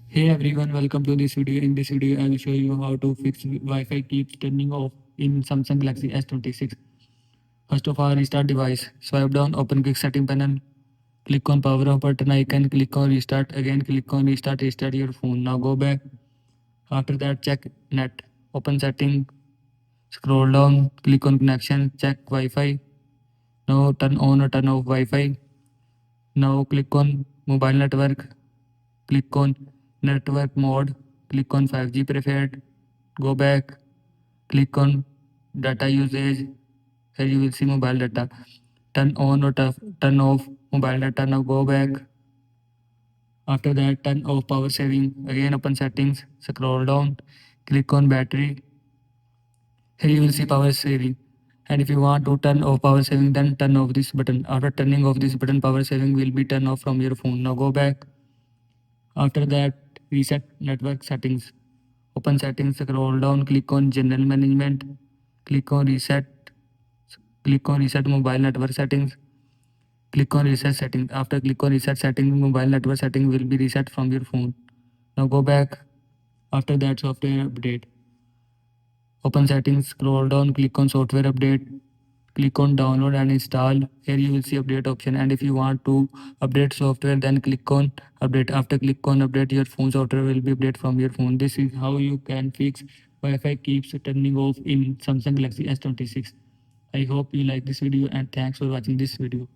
Hey everyone, welcome to this video. In this video, I will show you how to fix Wi-Fi keeps turning off in Samsung Galaxy S26. First of all, restart device. Swipe down, open quick setting panel. Click on power off button icon. Click on restart. Again, click on restart. Restart your phone. Now go back. After that, check net. Open setting. Scroll down. Click on connection. Check Wi-Fi. Now turn on or turn off Wi-Fi. Now click on mobile network. Click on network mode. Click on 5G preferred. Go back. Click on data usage. Here you will see mobile data. Turn on or turn off mobile data. Now go back. After that, turn off power saving. Again, open settings. Scroll down. Click on battery. Here you will see power saving. And if you want to turn off power saving, then turn off this button. After turning off this button, power saving will be turned off from your phone. Now go back. After that, reset network settings. Open settings, scroll down, click on general management, click on reset, click on reset mobile network settings, click on reset settings. After click on reset settings, mobile network setting will be reset from your phone. Now go back. After that, software update. Open settings, scroll down, click on software update, click on download and install. Here you will see update option, and if you want to update software, then click on update. After click on update, your phone software will be update from your phone. This is how you can fix Wi-Fi keeps turning off in Samsung Galaxy S26. I hope you like this video and thanks for watching this video.